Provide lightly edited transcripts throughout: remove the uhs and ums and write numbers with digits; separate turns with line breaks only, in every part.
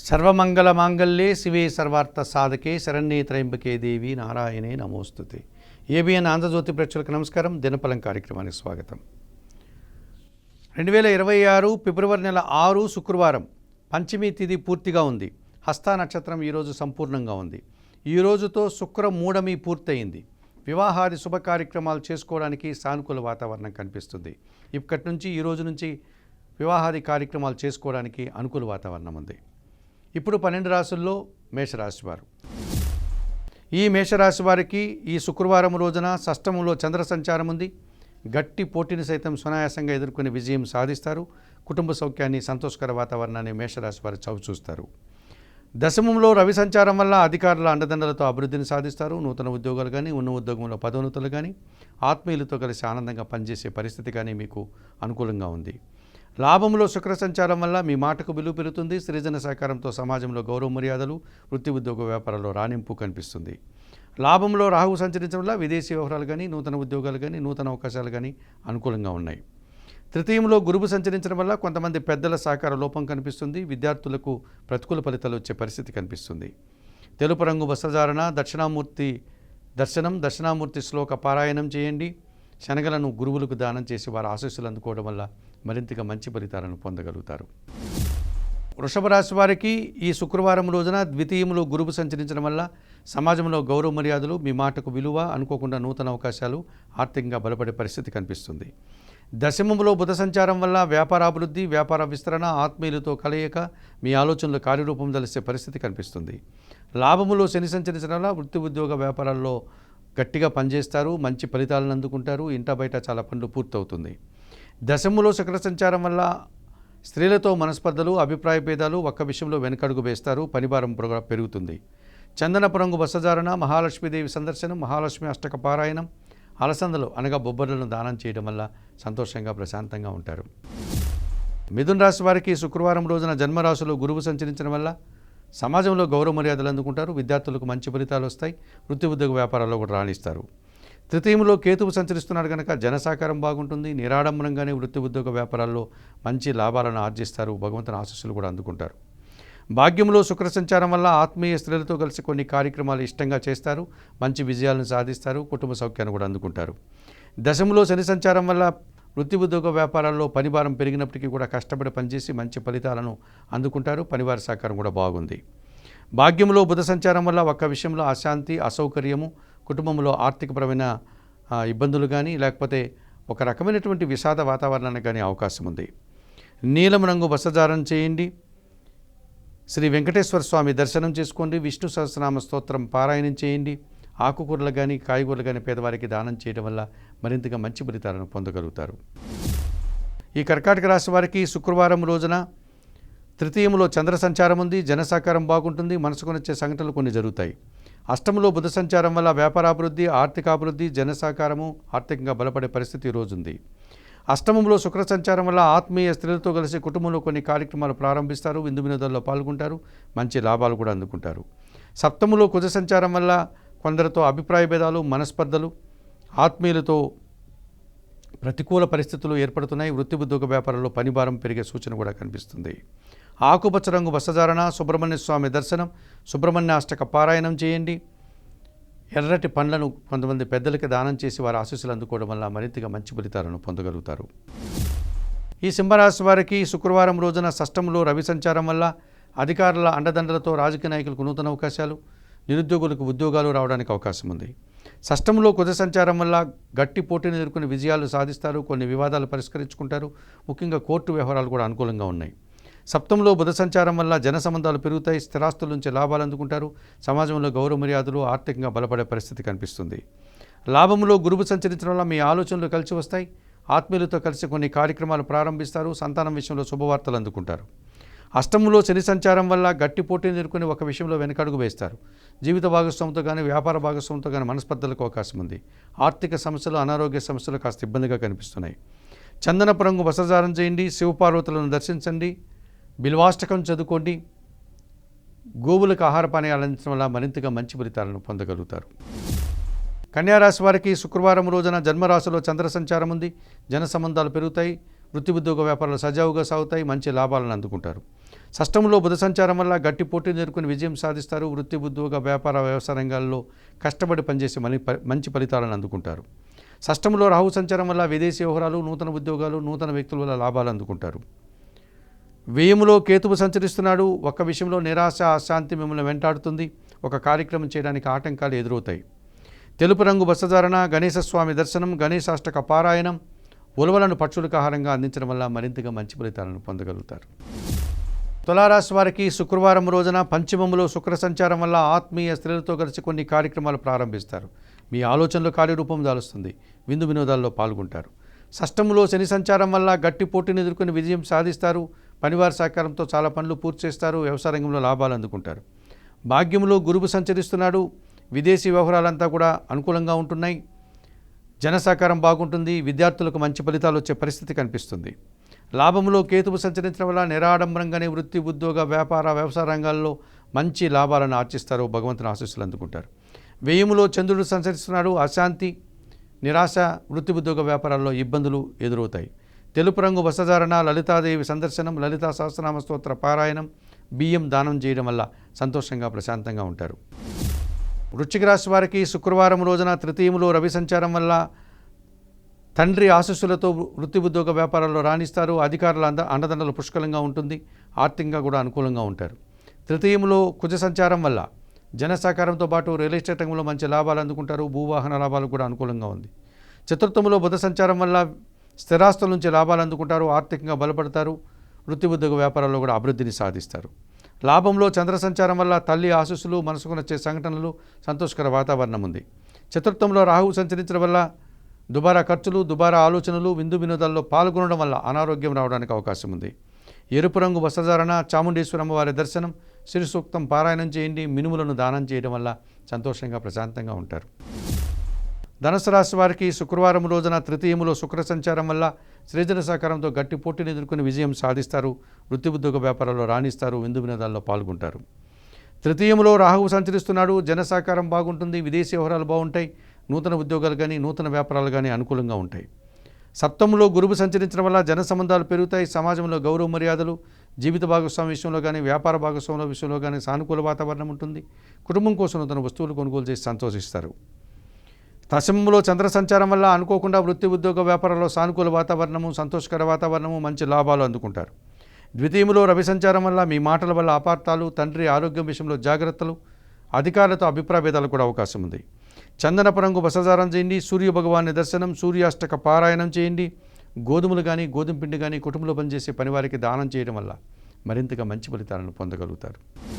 సర్వమంగళమాంగళ్యే శివే సర్వార్థ సాధకే శరణ్యే త్రయంబకే దేవి నారాయణే నమోస్తుతే. ఏబిఎన్ ఆంధ్రజ్యోతి ప్రేక్షకులకు నమస్కారం. దినఫలం కార్యక్రమానికి స్వాగతం. 2026 ఫిబ్రవరి నెల 6 శుక్రవారం పంచమి తిథి పూర్తిగా ఉంది. హస్త నక్షత్రం ఈరోజు సంపూర్ణంగా ఉంది. ఈ రోజుతో శుక్ర మూఢమి పూర్తయింది. వివాహాది శుభ కార్యక్రమాలు చేసుకోవడానికి సానుకూల వాతావరణం కనిపిస్తుంది. ఇప్పటి నుంచి ఈ రోజు నుంచి వివాహాది కార్యక్రమాలు చేసుకోవడానికి అనుకూల వాతావరణం ఉంది. ఇప్పుడు 12 రాశుల్లో మేషరాశి వారు. ఈ మేషరాశి వారికి ఈ శుక్రవారం రోజున షష్టమంలో చంద్ర సంచారం ఉంది. గట్టి పోటీని సైతం సునాయాసంగా ఎదుర్కొని విజయం సాధిస్తారు. కుటుంబ సౌఖ్యాన్ని, సంతోషకర వాతావరణాన్ని మేషరాశి వారు చవిచూస్తారు. దశమంలో రవి సంచారం వల్ల అధికారుల అండదండలతో అభివృద్ధిని సాధిస్తారు. నూతన ఉద్యోగాలు కానీ, ఉన్న ఉద్యోగంలో పదోన్నతులు కానీ, ఆత్మీయులతో కలిసి ఆనందంగా పనిచేసే పరిస్థితి కానీ మీకు అనుకూలంగా ఉంది. లాభంలో శుక్ర సంచారం వల్ల మీ మాటకు విలువ పెరుగుతుంది. సృజన సహకారంతో సమాజంలో గౌరవ మర్యాదలు, వృత్తి ఉద్యోగ వ్యాపారాల్లో రాణింపు కనిపిస్తుంది. లాభంలో రాహువు సంచరించడం వల్ల విదేశీ వ్యవహారాలు కానీ, నూతన ఉద్యోగాలు కానీ, నూతన అవకాశాలు కానీ అనుకూలంగా ఉన్నాయి. తృతీయంలో గురువు సంచరించడం వల్ల కొంతమంది పెద్దల సహకార లోపం కనిపిస్తుంది. విద్యార్థులకు ప్రతికూల ఫలితాలు వచ్చే పరిస్థితి కనిపిస్తుంది. తెలుపు రంగు వస్త్రధారణ, దక్షిణామూర్తి శ్లోక పారాయణం చేయండి. శనగలను గురువులకు దానం చేసి వారి ఆశీస్సులు అందుకోవడం వల్ల మరింతగా మంచి ఫలితాలను పొందగలుగుతారు. వృషభ రాశి వారికి ఈ శుక్రవారం రోజున ద్వితీయంలో గురువు సంచరించడం వల్ల సమాజంలో గౌరవ మర్యాదలు, మీ మాటకు విలువ, అనుకోకుండా నూతన అవకాశాలు, ఆర్థికంగా బలపడే పరిస్థితి కనిపిస్తుంది. దశమంలో బుధ సంచారం వల్ల వ్యాపారాభివృద్ధి, వ్యాపార విస్తరణ, ఆత్మీయులతో కలయిక, మీ ఆలోచనలు కార్యరూపం దలిసే పరిస్థితి కనిపిస్తుంది. లాభములో శని సంచరించడం వల్ల వృత్తి ఉద్యోగ వ్యాపారాల్లో గట్టిగా పనిచేస్తారు. మంచి ఫలితాలను అందుకుంటారు. ఇంట బయట చాలా పనులు పూర్తవుతుంది. దశములో శుక్ర సంచారం వల్ల స్త్రీలతో మనస్పర్ధలు, అభిప్రాయ భేదాలు, ఒక్క విషయంలో వెనకడుగు వేస్తారు. పనిభారం పెరుగుతుంది. చందనపు రంగు వస్త్రధారణ, మహాలక్ష్మీదేవి సందర్శనం, మహాలక్ష్మి అష్టక పారాయణం, అలసందలు అనగా బొబ్బర్లను దానం చేయడం వల్ల సంతోషంగా, ప్రశాంతంగా ఉంటారు. మిథున రాశి వారికి శుక్రవారం రోజున జన్మరాశిలో గురువు సంచరించడం వల్ల సమాజంలో గౌరవ మర్యాదలు అందుకుంటారు. విద్యార్థులకు మంచి ఫలితాలు వస్తాయి. వృత్తి ఉద్యోగ వ్యాపారాల్లో కూడా రాణిస్తారు. తృతీయంలో కేతువు సంచరిస్తున్నాడు కనుక జన సహకారం బాగుంటుంది. నిరాడంబరంగానే వృత్తి ఉద్యోగ వ్యాపారాల్లో మంచి లాభాలను ఆర్జిస్తారు. భగవంతుని ఆశీస్సులు కూడా అందుకుంటారు. భాగ్యంలో శుక్ర సంచారం వల్ల ఆత్మీయ స్త్రీలతో కలిసి కొన్ని కార్యక్రమాలు ఇష్టంగా చేస్తారు. మంచి విజయాలను సాధిస్తారు. కుటుంబ సౌఖ్యాన్ని కూడా అందుకుంటారు. దశములో శని సంచారం వల్ల వృత్తి ఉద్యోగ వ్యాపారాల్లో పనిభారం పెరిగినప్పటికీ కూడా కష్టపడి పనిచేసి మంచి ఫలితాలను అందుకుంటారు. పనివారి సహకారం కూడా బాగుంది. భాగ్యంలో బుధ సంచారం వల్ల ఒక్క విషయంలో అశాంతి, అసౌకర్యము, కుటుంబంలో ఆర్థికపరమైన ఇబ్బందులు కానీ, లేకపోతే ఒక రకమైనటువంటి విషాద వాతావరణానికి కానీ అవకాశం ఉంది. నీలం రంగు వస్త్రధారణ చేయండి. శ్రీ వెంకటేశ్వర స్వామి దర్శనం చేసుకోండి. విష్ణు సహస్రనామ స్తోత్రం పారాయణం చేయండి. ఆకుకూరలు కానీ, కాయగూరలు కానీ పేదవారికి దానం చేయడం వల్ల మరింతగా మంచి ఫలితాలను పొందగలుగుతారు. ఈ కర్కాటక రాశి వారికి శుక్రవారం రోజున తృతీయంలో చంద్ర సంచారం ఉంది. జన సహకారం బాగుంటుంది. మనసుకు నచ్చే సంఘటనలు కొన్ని జరుగుతాయి. అష్టమంలో బుధ సంచారం వల్ల వ్యాపారాభివృద్ధి, ఆర్థికాభివృద్ధి, జన సహకారము, ఆర్థికంగా బలపడే పరిస్థితి ఈరోజు ఉంది. అష్టమంలో శుక్ర సంచారం వల్ల ఆత్మీయ స్త్రీలతో కలిసి కుటుంబంలో కొన్ని కార్యక్రమాలు ప్రారంభిస్తారు. విందు వినోదాల్లో పాల్గొంటారు. మంచి లాభాలు కూడా అందుకుంటారు. సప్తములో కుజ సంచారం వల్ల కొందరితో అభిప్రాయ భేదాలు, మనస్పర్ధలు, ఆత్మీయులతో ప్రతికూల పరిస్థితులు ఏర్పడుతున్నాయి. వృత్తి ఉద్యోగ వ్యాపారంలో పనిభారం పెరిగే సూచన కూడా కనిపిస్తుంది. ఆకుపచ్చ రంగు వస్త్రధారణ, సుబ్రహ్మణ్య స్వామి దర్శనం, సుబ్రహ్మణ్య అష్టక పారాయణం చేయండి. ఎర్రటి పండ్లను కొంతమంది పెద్దలకి దానం చేసి వారి ఆశీస్సులు అందుకోవడం వల్ల మరింతగా మంచి ఫలితాలను పొందగలుగుతారు. ఈ సింహరాశి వారికి శుక్రవారం రోజున షష్టంలో రవి సంచారం వల్ల అధికారుల అండదండలతో రాజకీయ నాయకులకు నూతన అవకాశాలు, నిరుద్యోగులకు ఉద్యోగాలు రావడానికి అవకాశం ఉంది. షష్టంలో కుజ సంచారం వల్ల గట్టి పోటీని ఎదుర్కొని విజయాలు సాధిస్తారు. కొన్ని వివాదాలు పరిష్కరించుకుంటారు. ముఖ్యంగా కోర్టు వ్యవహారాలు కూడా అనుకూలంగా ఉన్నాయి. సప్తంలో బుధ సంచారం వల్ల జన సంబంధాలు పెరుగుతాయి. స్థిరాస్తుల నుంచి లాభాలు అందుకుంటారు. సమాజంలో గౌరవ మర్యాదలు, ఆర్థికంగా బలపడే పరిస్థితి కనిపిస్తుంది. లాభంలో గురువు సంచరించడం వల్ల మీ ఆలోచనలు కలిసి వస్తాయి. ఆత్మీయులతో కలిసి కొన్ని కార్యక్రమాలు ప్రారంభిస్తారు. సంతానం విషయంలో శుభవార్తలు అందుకుంటారు. అష్టమంలో శని సంచారం వల్ల గట్టి పోటీని ఎదుర్కొని ఒక విషయంలో వెనకడుగు వేస్తారు. జీవిత భాగస్వామితో కానీ, వ్యాపార భాగస్వామితో కానీ మనస్పర్ధలకు అవకాశం ఉంది. ఆర్థిక సమస్యలు, అనారోగ్య సమస్యలు కాస్త ఇబ్బందిగా కనిపిస్తున్నాయి. చందనపు రంగు వస్త్రధారణ చేయండి. శివపార్వతులను దర్శించండి. బిల్వాష్టకం చదువుకోండి. గోవులకు ఆహార పానీయాలు అందించడం వల్ల మరింతగా మంచి ఫలితాలను పొందగలుగుతారు. కన్యారాశి వారికి శుక్రవారం రోజున జన్మరాశిలో చంద్ర సంచారం ఉంది. జన సంబంధాలు పెరుగుతాయి. వృత్తి ఉద్యోగ వ్యాపారాలు సజావుగా సాగుతాయి, మంచి లాభాలను అందుకుంటారు. షష్టంలో బుధ సంచారం వల్ల గట్టి పోటీని ఎదుర్కొని విజయం సాధిస్తారు. వృత్తి ఉద్యోగ వ్యాపార వ్యవసాయ రంగాల్లో కష్టపడి పనిచేసి మంచి ఫలితాలను అందుకుంటారు. షష్టంలో రాహు సంచారం వల్ల విదేశీ వ్యవహారాలు, నూతన ఉద్యోగాలు, నూతన వ్యక్తుల వల్ల లాభాలు అందుకుంటారు. వ్యయములో కేతువు సంచరిస్తున్నాడు. ఒక్క విషయంలో నిరాశ, అశాంతి మిమ్మల్ని వెంటాడుతుంది. ఒక కార్యక్రమం చేయడానికి ఆటంకాలు ఎదురవుతాయి. తెలుపు రంగు వస్త్రధారణ, గణేశస్వామి దర్శనం, గణేశాష్టక పారాయణం, ఉలవలను పక్షులకు ఆహారంగా అందించడం వల్ల మరింతగా మంచి ఫలితాలను పొందగలుగుతారు. తులారాశి వారికి శుక్రవారం రోజున పంచమంలో శుక్ర సంచారం వల్ల ఆత్మీయ స్త్రీలతో కలిసి కొన్ని కార్యక్రమాలు ప్రారంభిస్తారు. మీ ఆలోచనలు కార్యరూపం దాలుస్తుంది. విందు వినోదాల్లో పాల్గొంటారు. షష్టంలో శని సంచారం వల్ల గట్టి పోటీని ఎదుర్కొని విజయం సాధిస్తారు. పనివారి సహకారంతో చాలా పనులు పూర్తి చేస్తారు. వ్యవసాయ రంగంలో లాభాలు అందుకుంటారు. భాగ్యంలో గురువు సంచరిస్తున్నాడు. విదేశీ వ్యవహారాలంతా కూడా అనుకూలంగా ఉంటున్నాయి. జన సహకారం బాగుంటుంది. విద్యార్థులకు మంచి ఫలితాలు వచ్చే పరిస్థితి కనిపిస్తుంది. లాభంలో కేతువు సంచరించడం వల్ల నిరాడంబరంగానే వృత్తి ఉద్యోగ వ్యాపార వ్యవసాయ రంగాల్లో మంచి లాభాలను ఆర్జిస్తారు. భగవంతుని ఆశీస్సులు అందుకుంటారు. వ్యయములో చంద్రుడు సంచరిస్తున్నాడు. అశాంతి, నిరాశ, వృత్తి ఉద్యోగ వ్యాపారాల్లో ఇబ్బందులు ఎదురవుతాయి. తెలుపు రంగు వస్త్రధారణ, లలితాదేవి సందర్శనం, లలితా సహస్రనామ స్తోత్ర పారాయణం, బియ్యం దానం చేయడం వల్ల సంతోషంగా ప్రశాంతంగా ఉంటారు. వృశ్చిక రాశి వారికి శుక్రవారం రోజున తృతీయములో రవి సంచారం వల్ల తండ్రి ఆశీస్సులతో వృత్తి ఉద్యోగ వ్యాపారాల్లో రాణిస్తారు. అధికారుల అండదండలు పుష్కలంగా ఉంటుంది. ఆర్థికంగా కూడా అనుకూలంగా ఉంటారు. తృతీయములో కుజ సంచారం వల్ల జన సహకారంతో పాటు రియల్ ఎస్టేట్ రంగంలో మంచి లాభాలు అందుకుంటారు. భూవాహన లాభాలు కూడా అనుకూలంగా ఉంది. చతుర్థములో బుధ సంచారం వల్ల స్థిరాస్తుల నుంచి లాభాలు అందుకుంటారు. ఆర్థికంగా బలపడతారు. వృత్తి ఉద్యోగ వ్యాపారాల్లో కూడా అభివృద్ధిని సాధిస్తారు. లాభంలో చంద్ర సంచారం వల్ల తల్లి ఆశీస్సులు, మనసుకు నచ్చే సంఘటనలు, సంతోషకర వాతావరణం ఉంది. చతుర్థంలో రాహువు సంచరించడం వల్ల దుబారా ఖర్చులు, దుబారా ఆలోచనలు, విందు వినోదాల్లో పాల్గొనడం వల్ల అనారోగ్యం రావడానికి అవకాశం ఉంది. ఎరుపు రంగు వస్త్రధారణ, చాముండేశ్వరమ్మ వారి దర్శనం, శ్రీ సూక్తం పారాయణం చేయండి. మినుములను దానం చేయడం వల్ల సంతోషంగా ప్రశాంతంగా ఉంటారు. ధనుసు రాశి వారికి శుక్రవారం రోజున తృతీయములో శుక్ర సంచారం వల్ల సృజన సహకారంతో గట్టి పోటీని ఎదుర్కొని విజయం సాధిస్తారు. వృత్తి ఉద్యోగ వ్యాపారాల్లో రాణిస్తారు. విందు వినోదాల్లో పాల్గొంటారు. తృతీయములో రాహువు సంచరిస్తున్నాడు. జన సహకారం బాగుంటుంది. విదేశీ వ్యవహారాలు బాగుంటాయి. నూతన ఉద్యోగాలు కానీ నూతన వ్యాపారాలు కానీ అనుకూలంగా ఉంటాయి. సప్తములో గురువు సంచరించడం వల్ల జన సంబంధాలు పెరుగుతాయి. సమాజంలో గౌరవ మర్యాదలు, జీవిత భాగస్వామి విషయంలో కానీ వ్యాపార భాగస్వాముల విషయంలో కానీ సానుకూల వాతావరణం ఉంటుంది. కుటుంబం కోసం నూతన వస్తువులు కొనుగోలు చేసి సంతోషిస్తారు. దశమంలో చంద్ర సంచారం వల్ల అనుకోకుండా వృత్తి ఉద్యోగ వ్యాపారంలో సానుకూల వాతావరణము, సంతోషకర వాతావరణము, మంచి లాభాలు అందుకుంటారు. ద్వితీయములో రవి సంచారం వల్ల మీ మాటల వల్ల అపార్థాలు, తండ్రి ఆరోగ్యం విషయంలో జాగ్రత్తలు, అధికారులతో అభిప్రాయ భేదాలు కూడా అవకాశం ఉంది. చందనపు రంగు వస్త్రధారణ చేయండి. సూర్య భగవాన్ని దర్శనం, సూర్యాష్టక పారాయణం చేయండి. గోధుమలు కానీ గోధుమ పిండి కానీ కుటుంబంలో పనిచేసే పనివారికి దానం చేయడం వల్ల మరింతగా మంచి ఫలితాలను పొందగలుగుతారు.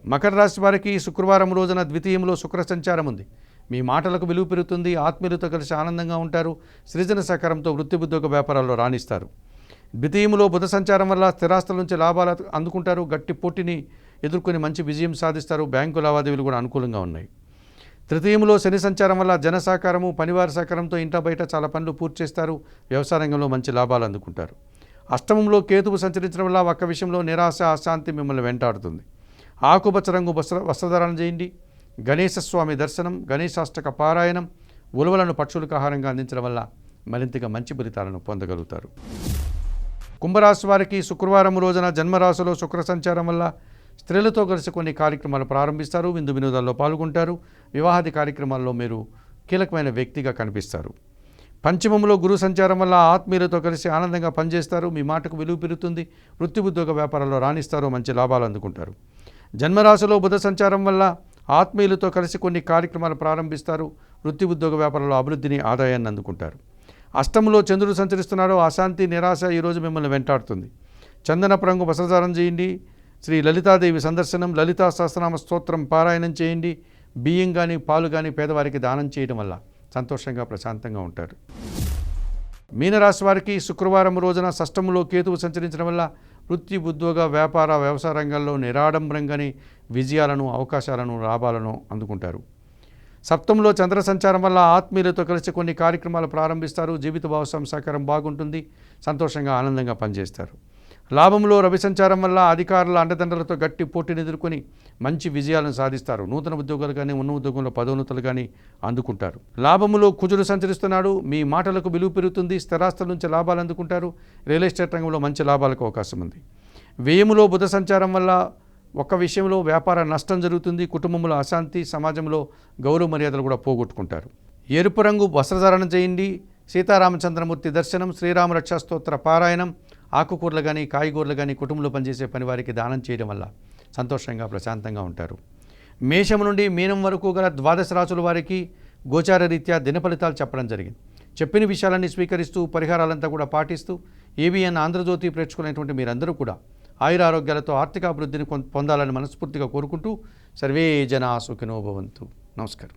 మకర రాశి వారికి శుక్రవారం రోజున ద్వితీయంలో శుక్ర సంచారం ఉంది. మీ మాటలకు విలువ పెరుగుతుంది. ఆత్మీయులతో కలిసి ఆనందంగా ఉంటారు. సృజన సహకారంతో వృత్తి ఉద్యోగ వ్యాపారాల్లో రాణిస్తారు. ద్వితీయంలో బుధ సంచారం వల్ల స్థిరాస్తుల నుంచి లాభాలు అందుకుంటారు. గట్టి పోటీని ఎదుర్కొని మంచి విజయం సాధిస్తారు. బ్యాంకు లావాదేవీలు కూడా అనుకూలంగా ఉన్నాయి. తృతీయంలో శని సంచారం వల్ల జన సహకారము, పనివారి సహకారంతో ఇంట బయట చాలా పనులు పూర్తి చేస్తారు. వ్యవసాయ రంగంలో మంచి లాభాలు అందుకుంటారు. అష్టమంలో కేతువు సంచరించడం వల్ల ఒక్క విషయంలో నిరాశ, అశాంతి మిమ్మల్ని వెంటాడుతుంది. ఆకుపచ్చ రంగు వస్త్రధారణ చేయండి. గణేశస్వామి దర్శనం, గణేశాష్టక పారాయణం, ఉలవలను పక్షులకు ఆహారంగా అందించడం వల్ల మరింతగా మంచి ఫలితాలను పొందగలుగుతారు. కుంభరాశి వారికి శుక్రవారం రోజున జన్మరాశిలో శుక్ర సంచారం వల్ల స్త్రీలతో కలిసి కొన్ని కార్యక్రమాలు ప్రారంభిస్తారు. విందు వినోదాల్లో పాల్గొంటారు. వివాహాది కార్యక్రమాల్లో మీరు కీలకమైన వ్యక్తిగా కనిపిస్తారు. పంచమంలో గురు సంచారం వల్ల ఆత్మీయులతో కలిసి ఆనందంగా పనిచేస్తారు. మీ మాటకు విలువ పెరుగుతుంది. వృత్తి ఉద్యోగ వ్యాపారాల్లో రాణిస్తారు. మంచి లాభాలు అందుకుంటారు. జన్మరాశిలో బుధ సంచారం వల్ల ఆత్మీయులతో కలిసి కొన్ని కార్యక్రమాలు ప్రారంభిస్తారు. వృత్తి ఉద్యోగ వ్యాపారంలో అభివృద్ధిని, ఆదాయాన్ని అందుకుంటారు. అష్టంలో చంద్రుడు సంచరిస్తున్నాడు. అశాంతి, నిరాశ ఈరోజు మిమ్మల్ని వెంటాడుతుంది. చందనపు రంగు వస్త్రధారణ చేయండి. శ్రీ లలితాదేవి సందర్శనం, లలితా సహస్రనామ స్తోత్రం పారాయణం చేయండి. బియ్యం కానీ పాలు కానీ పేదవారికి దానం చేయడం వల్ల సంతోషంగా ప్రశాంతంగా ఉంటారు. మీనరాశి వారికి శుక్రవారం రోజున షష్టంలో కేతువు సంచరించడం వల్ల వృత్తి ఉద్యోగ వ్యాపార వ్యవసాయ రంగాల్లో నిరాడంబరంగానే విజయాలను, అవకాశాలను, లాభాలను అందుకుంటారు. సప్తంలో చంద్ర సంచారం వల్ల ఆత్మీయులతో కలిసి కొన్ని కార్యక్రమాలు ప్రారంభిస్తారు. జీవిత భాగస్వామి సహకారం బాగుంటుంది. సంతోషంగా, ఆనందంగా పనిచేస్తారు. లాభంలో రవి సంచారం వల్ల అధికారుల అండదండలతో గట్టి పోటీని ఎదుర్కొని మంచి విజయాలను సాధిస్తారు. నూతన ఉద్యోగాలు కానీ ఉన్న ఉద్యోగంలో పదోన్నతులు కానీ అందుకుంటారు. లాభములో కుజుడు సంచరిస్తున్నాడు. మీ మాటలకు విలువ పెరుగుతుంది. స్థిరాస్తుల నుంచి లాభాలు అందుకుంటారు. రియల్ ఎస్టేట్ రంగంలో మంచి లాభాలకు అవకాశం ఉంది. వ్యయములో బుధ సంచారం వల్ల ఒక విషయంలో వ్యాపార నష్టం జరుగుతుంది. కుటుంబంలో అశాంతి, సమాజంలో గౌరవ మర్యాదలు కూడా పోగొట్టుకుంటారు. ఎరుపు రంగు వస్త్రధారణ చేయండి. సీతారామచంద్రమూర్తి దర్శనం, శ్రీరామ రక్షా స్తోత్ర పారాయణం, ఆకుకూరలు కానీ కాయగూరలు కానీ కుటుంబంలో పనిచేసే పని వారికి దానం చేయడం వల్ల సంతోషంగా ప్రశాంతంగా ఉంటారు. మేషం నుండి మీనం వరకు గల ద్వాదశ రాశుల వారికి గోచార రీత్యా దిన ఫలితాలు చెప్పడం జరిగింది. చెప్పిన విషయాలన్నీ స్వీకరిస్తూ పరిహారాలంతా కూడా పాటిస్తూ ఏబిఎన్ ఆంధ్రజ్యోతి ప్రేక్షకులైనటువంటి మీరందరూ కూడా ఆయురారోగ్యాలతో ఆర్థిక అభివృద్ధిని పొందాలని మనస్ఫూర్తిగా కోరుకుంటూ సర్వే జనా సుఖినో భవంతు. నమస్కారం.